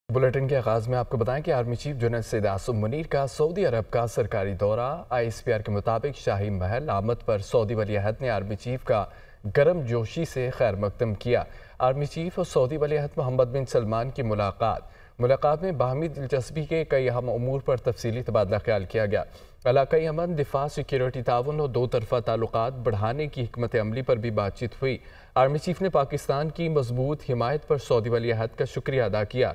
Bulletin के आगाज में आपको बताएं कि army chief general Syed Asim Munir का सऊदी अरब का सरकारी दौरा। ISPR के मुताबिक शाही महल आमद पर सऊदी वलीअहद ने आर्मी चीफ का गर्म जोशी से खैर मकदम किया। आर्मी चीफ और सऊदी वलीअहद मोहम्मद बिन सलमान की मुलाकात में बाहमी दिलचस्पी के कई अहम उमूर पर तफसीली तबादला ख्याल किया गया। इलाकाई अमन, दिफा, सिक्योरिटी ताउन और दो तरफा ताल्लुकात बढ़ाने की हिकमत अमली पर भी बातचीत हुई। आर्मी चीफ ने पाकिस्तान की मजबूत हिमायत पर सऊदी वलीअहद का शुक्रिया अदा किया।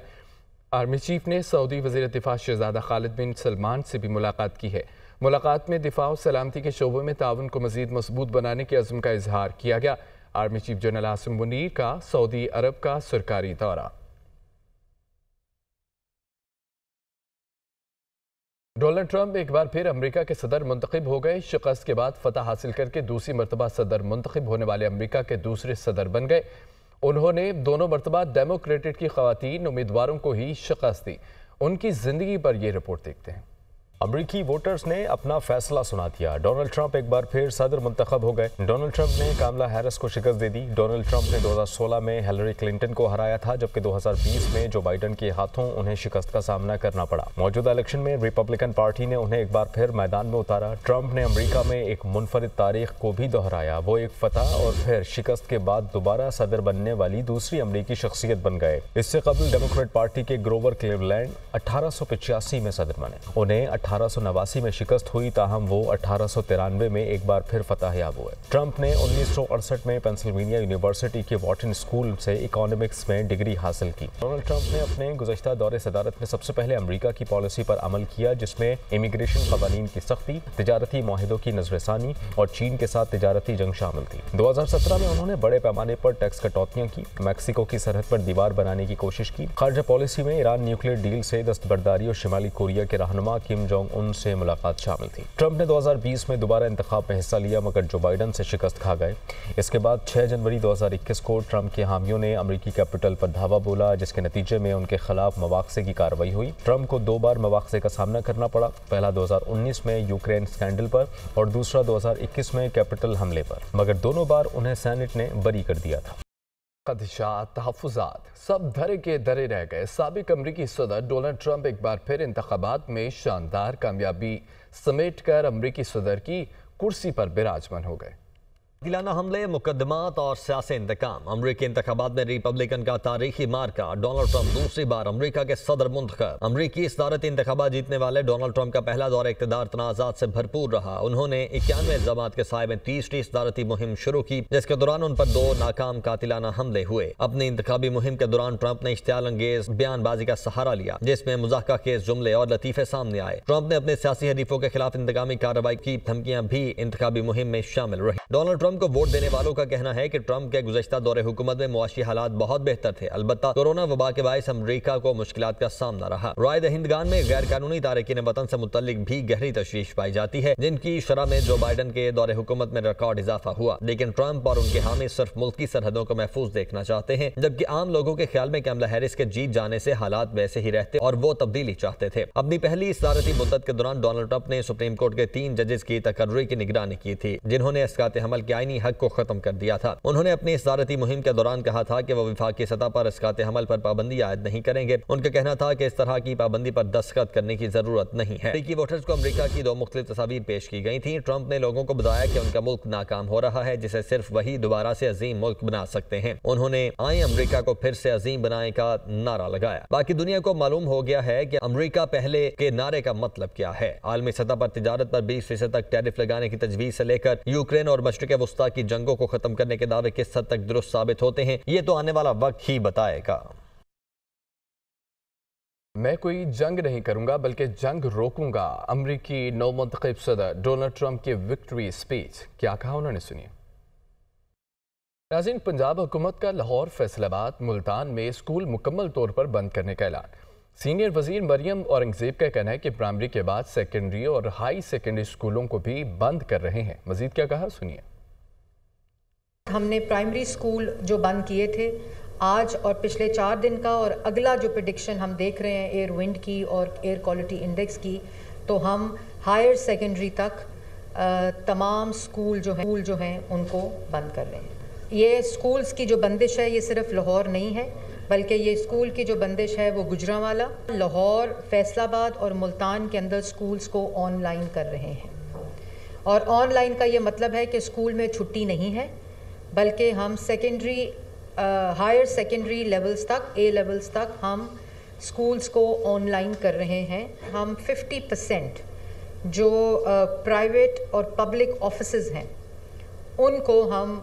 आर्मी चीफ ने सऊदी वज़ीर दिफा शहजादा खालिद बिन सलमान से भी मुलाकात की है। मुलाकात में दिफा और सलामती के शोबों में ताउन को मज़ीद मजबूत बनाने के अज़्म का इजहार किया गया। Army chief general Asim Munir का सऊदी अरब का सरकारी दौरा। डोनाल्ड ट्रंप एक बार फिर अमेरिका के सदर मुंतखब हो गए। शिकस्त के बाद फतह हासिल करके दूसरी मरतबा सदर मुंतखब होने वाले अमेरिका के दूसरे सदर बन गए। उन्होंने दोनों मरतबा डेमोक्रेटिक की ख़वातीन उम्मीदवारों को ही शिकस्त दी। उनकी ज़िंदगी पर यह रिपोर्ट देखते हैं। अमरीकी वोटर्स ने अपना फैसला सुना दिया। डोनाल्ड ट्रंप एक बार फिर सदर मुंतखब हो गए। डोनाल्ड ट्रंप ने कामला हैरिस को शिकस्त दे दी। डोनाल्ड ट्रंप ने 2016 में हिलरी क्लिंटन को हराया था, जबकि 2020 में जो बाइडन के हाथों उन्हें शिकस्त का सामना करना पड़ा। मौजूदा इलेक्शन में रिपब्लिकन पार्टी ने उन्हें एक बार फिर मैदान में उतारा। ट्रंप ने अमरीका में एक मुनफरिद तारीख को भी दोहराया। वो एक फतह और फिर शिकस्त के बाद दोबारा सदर बनने वाली दूसरी अमरीकी शख्सियत बन गए। इससे कबल डेमोक्रेट पार्टी के ग्रोवर क्लीवलैंड 1885 में सदर बने। उन्हें 1889 में शिकस्त हुई, ताहम वो 1893 में एक बार फिर फतह याब हुए। ट्रंप ने 1968 में पेंसिल्वेनिया यूनिवर्सिटी के वॉटन स्कूल से इकोनॉमिक्स में डिग्री हासिल की। डोनाल्ड ट्रंप ने अपने गुज़श्ता दौरे सदारत में सबसे पहले अमरीका की पॉलिसी पर अमल किया, जिसमें इमिग्रेशन क़वानीन की सख्ती, तिजारती मुआहिदों की नज़रसानी और चीन के साथ तिजारती जंग शामिल थी। 2017 में उन्होंने बड़े पैमाने पर टैक्स कटौतियाँ की, मैक्सिको की सरहद पर दीवार बनाने की कोशिश की। खारजा पॉलिसी में ईरान न्यूक्लियर डील से दस्तबरदारी और शिमाली कोरिया के रहनुमा किम जोंग उन से मुलाकात शामिल थी। ट्रंप ने 2020 में दोबारा इंतखाब में हिस्सा लिया, मगर जो बाइडन से शिकस्त खा गए। इसके बाद 6 जनवरी 2021 को ट्रंप के हामियों ने अमरीकी कैपिटल पर धावा बोला, जिसके नतीजे में उनके खिलाफ मवाक़से की कार्रवाई हुई। ट्रंप को 2 बार मवाक़से का सामना करना पड़ा, पहला 2019 में यूक्रेन स्कैंडल पर और दूसरा 2021 में कैपिटल हमले पर, मगर दोनों बार उन्हें सेनेट ने बरी कर दिया था। ख़दशात, तहफ़्फ़ुज़ात सब धरे के धरे रह गए। साबिक अमरीकी सदर डोनाल्ड ट्रंप एक बार फिर इंतख़ाबात में शानदार कामयाबी समेट कर अमरीकी सदर की कुर्सी पर विराजमान हो गए। कातिलाना हमले, मुकदमात और सियासी इंतकाम। अमरीकी इंतखाबात में रिपब्लिकन का तारीखी मार्का। डोनाल्ड ट्रंप दूसरी बार अमरीका के सदर मुंतखब। अमरीकी सदारती इंतखाबात जीतने वाले डोनाल्ड ट्रंप का पहला दौर इक़्तिदार तनाज़ात से भरपूर रहा। उन्होंने 91 इल्ज़ामात के साए में तीसरी सदारती मुहिम शुरू की, जिसके दौरान उन पर 2 नाकाम कातिलाना हमले हुए। अपनी इंतखाबी मुहिम के दौरान ट्रंप ने इश्तियाल अंगेज बयानबाजी का सहारा लिया, जिसमें मुज़ाहका केस जुमले और लतीफ़े सामने आए। ट्रंप ने अपने सियासी हरीफों के खिलाफ इंतकामी कार्रवाई की धमकियां भी इंतखाबी मुहिम में शामिल रही। डोनाल्ड ट्रंप को वोट देने वालों का कहना है कि ट्रंप के गुज़श्ता दौरे हुकूमत में मुआशी हालात बहुत बेहतर थे। अलबत्ता कोरोना वबा के बायस अमरीका को मुश्किलात का सामना रहा। राय दहिंदगान में गैर कानूनी तारकीन वतन से मुतल्लिक भी गहरी तशवीश पाई जाती है, जिनकी शरह में जो बाइडन के दौरे हुकूमत में रिकॉर्ड इजाफा हुआ। लेकिन ट्रंप और उनके हामी सिर्फ मुल्की सरहदों को महफूज देखना चाहते हैं, जबकि आम लोगों के ख्याल में कमला हैरिस के जीत जाने से हालात वैसे ही रहते और वो तब्दीली चाहते थे। अपनी पहली सदारती मुद्दत के दौरान डोनाल्ड ट्रंप ने सुप्रीम कोर्ट के 3 जजेस की तकर्री की निगरानी की थी, जिन्होंने इसकात हमल के आईनी हक को खत्म कर दिया था। उन्होंने अपनी सदारती मुहिम के दौरान कहा था कि वो वफाकी सतह पर इसकात हमल पर पाबंदी आयद नहीं करेंगे। उनका कहना था कि इस तरह की पाबंदी पर दस्तखत करने की जरूरत नहीं है। अमरीकी वोटर्स को अमरीका की 2 मुख्तलिफ तस्वीर पेश की गई थी। ट्रंप ने लोगों को बताया कि उनका मुल्क नाकाम हो रहा है, जिसे सिर्फ वही दोबारा से अजीम मुल्क बना सकते हैं। उन्होंने आए अमरीका को फिर से अजीम बनाने का नारा लगाया। बाकी दुनिया को मालूम हो गया है कि अमरीका पहले के नारे का मतलब क्या है। आलमी सतह पर तिजारत पर 20% तक टैरिफ लगाने की तजवीज से लेकर यूक्रेन और मशरिक वस्ता की जंगों को खत्म करने के दावे किस हद तक दुरुस्त साबित होते हैं, ये तो आने वाला वक्त ही बताएगा। मैं कोई जंग नहीं करूंगा, बल्कि जंग रोकूंगा। अमरीकी नौ मुंतखब सदर डोनाल्ड ट्रंप की विक्ट्री स्पीच। क्या कहा उन्होंने, सुनिए। नाज़रीन, पंजाब हुकूमत का लाहौर, फैसलाबाद, मुल्तान में स्कूल मुकम्मल तौर पर बंद करने का ऐलान। सीनियर वजीर मरियम औरंगजेब का कहना है कि प्राइमरी के बाद सेकेंडरी और हाई सेकेंडरी स्कूलों को भी बंद कर रहे हैं। मजीद क्या कहा, सुनिए। हमने प्राइमरी स्कूल जो बंद किए थे आज और पिछले 4 दिन का, और अगला जो प्रेडिक्शन हम देख रहे हैं एयर विंड की और एयर क्वालिटी इंडेक्स की, तो हम हायर सेकेंडरी तक तमाम स्कूल जो हैं उनको बंद कर रहे हैं। ये स्कूल्स की जो बंदिश है ये सिर्फ लाहौर नहीं है, بلکہ یہ اسکول کی جو بندش ہے وہ گجرانوالا، لاہور، فیصل آباد اور ملتان کے اندر اسکولز کو آن لائن کر رہے ہیں۔ اور آن لائن کا یہ مطلب ہے کہ اسکول میں چھٹی نہیں ہے، بلکہ ہم سیکنڈری ہائر سیکنڈری لیولز تک، اے لیولز تک ہم اسکولز کو آن لائن کر رہے ہیں۔ ہم 50% جو پرائیویٹ اور پبلک آفیسز ہیں ان کو ہم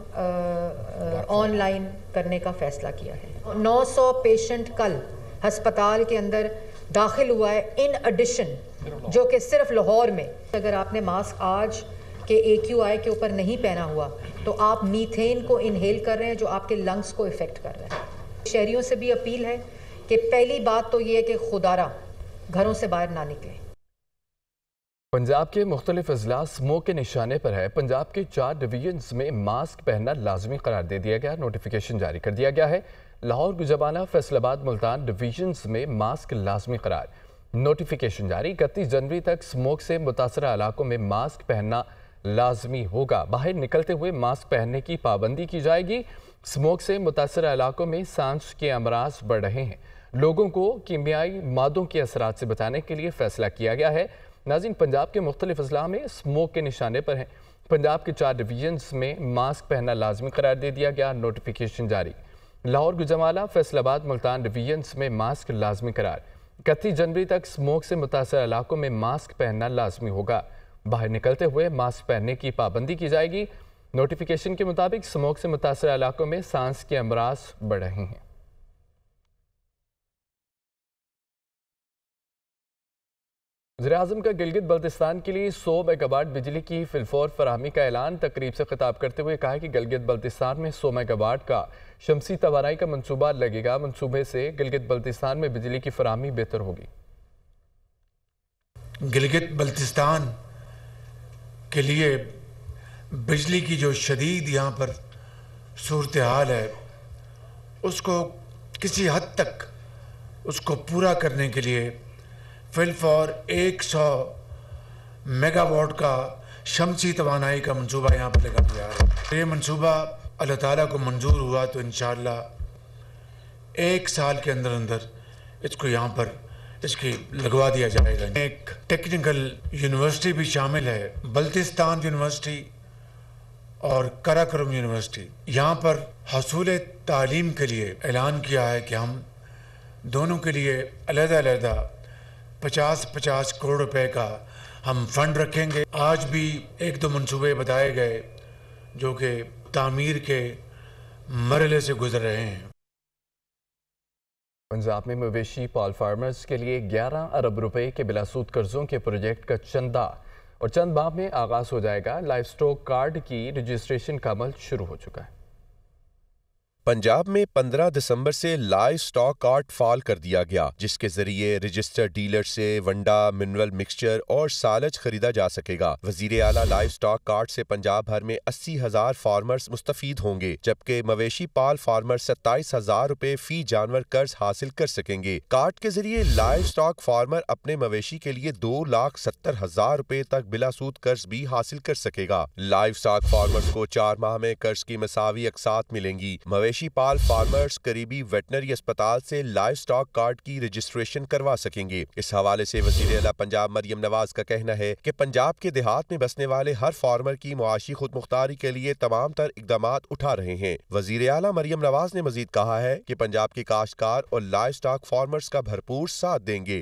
آن لائن کرنے کا فیصلہ کیا ہے۔ 900 پیشنٹ کل ہسپتال کے اندر داخل ہوا ہے ان ایڈیشن، جو کہ صرف لاہور میں۔ اگر آپ نے ماسک آج کے AQI کے اوپر نہیں پہنا ہوا تو آپ میتھین کو انہیل کر رہے ہیں جو آپ کے لنگز کو افیکٹ کر رہا ہے۔ شہریوں سے بھی اپیل ہے کہ پہلی بات تو یہ ہے کہ خدارہ گھروں سے باہر نہ نکلیں۔ پنجاب کے مختلف اضلاع اسموک کے نشانے پر ہے۔ پنجاب کے 4 ڈویژنز میں ماسک پہننا لازمی قرار دے دیا گیا، نوٹیفیکیشن جاری کر دیا گیا ہے۔ لاہور، گجرانوالا، فیصل آباد، ملتان ڈویژنز میں ماسک لازمی قرار، نوٹیفیکیشن جاری۔ 31 جنوری تک اسموک سے متاثرہ علاقوں میں ماسک پہننا لازمی ہوگا، باہر نکلتے ہوئے ماسک پہننے کی پابندی کی جائے گی۔ اسموک سے متاثرہ علاقوں میں سانس کے امراض بڑھ رہے ہیں، لوگوں کو کیمیائی مادوں کے اثرات سے بچانے کے لیے فیصلہ کیا گیا ہے۔ ناظرین، پنجاب کے مختلف اضلاع میں اسموک کے نشانے پر ہیں۔ پنجاب کے 4 ڈویژنز میں ماسک پہننا لازمی قرار دے دیا گیا، نوٹیفیکیشن جاری۔ لاہور، گجرانوالا، فیصل آباد، ملتان ڈویژنز میں ماسک لازمی قرار۔ 31 جنوری تک اسموک سے متاثرہ علاقوں میں ماسک پہننا لازمی ہوگا، باہر نکلتے ہوئے ماسک پہننے کی پابندی کی جائے گی۔ نوٹیفیکیشن کے مطابق اسموک سے متاثرہ علاقوں میں سانس کے امراض بڑھ رہے ہیں۔ وزیراعظم کا گلگت بلتستان کے لیے 100 میگا واٹ بجلی کی فی الفور فراہمی کا اعلان۔ تقریب سے خطاب کرتے ہوئے کہا کہ گلگت بلتستان میں 100 میگا واٹ کا شمسی توانائی کا منصوبہ لگے گا۔ منصوبے سے گلگت بلتستان میں بجلی کی فراہمی بہتر ہوگی۔ گلگت بلتستان کے لیے بجلی کی جو شدید یہاں پر صورتحال ہے، اس کو کسی حد تک اس کو پورا کرنے کے لیے فی الفور 100 میگا واٹ کا شمسی توانائی کا منصوبہ یہاں پر لگا دیا ہے۔ یہ منصوبہ اللہ تعالیٰ کو منظور ہوا تو انشاءاللہ 1 سال کے اندر اندر اس کو یہاں پر اس کی لگوا دیا جائے گا۔ ایک ٹیکنیکل یونیورسٹی بھی شامل ہے، بلتستان یونیورسٹی اور کراکرم یونیورسٹی۔ یہاں پر حصول تعلیم کے لیے اعلان کیا ہے کہ ہم دونوں کے لیے علیحدہ علیحدہ 50 کروڑ روپے کا ہم فنڈ رکھیں گے۔ آج بھی 1-2 منصوبے بتائے گئے جو کہ تعمیر کے مرحلے سے گزر رہے ہیں۔ پنجاب میں مویشی پال فارمرز کے لیے 11 ارب روپے کے بلا سود قرضوں کے پروجیکٹ کا چند ماہ میں آغاز ہو جائے گا۔ لائف سٹاک کارڈ کی رجسٹریشن کا عمل شروع ہو چکا ہے۔ پنجاب میں 15 دسمبر سے لائف سٹاک کارڈ فعال کر دیا گیا، جس کے ذریعے رجسٹرڈ ڈیلر سے ونڈا، منرل مکسچر اور سالج خریدا جا سکے گا۔ وزیر اعلیٰ لائف سٹاک کارڈ سے پنجاب بھر میں 80,000 فارمرز مستفید ہوں گے، جبکہ مویشی پال فارمر 27,000 روپے فی جانور قرض حاصل کر سکیں گے۔ کارڈ کے ذریعے لائف سٹاک فارمر اپنے مویشی کے لیے 2,70,000 روپے تک بلا سود قرض بھی حاصل کر سکے گا۔ لائف سٹاک فارمرز کو 4 ماہ میں قرض کی مساوی اقساط ملیں گی۔ مویشی پال فارمرز قریبی ویٹنری اسپتال سے لائف سٹاک کارڈ کی رجسٹریشن کروا سکیں گے۔ اس حوالے سے وزیر اعلیٰ پنجاب مریم نواز کا کہنا ہے کہ پنجاب کے دیہات میں بسنے والے ہر فارمر کی معاشی خود مختاری کے لیے تمام تر اقدامات اٹھا رہے ہیں۔ وزیر اعلیٰ مریم نواز نے مزید کہا ہے کہ پنجاب کے کاشتکار اور لائف سٹاک فارمرز کا بھرپور ساتھ دیں گے۔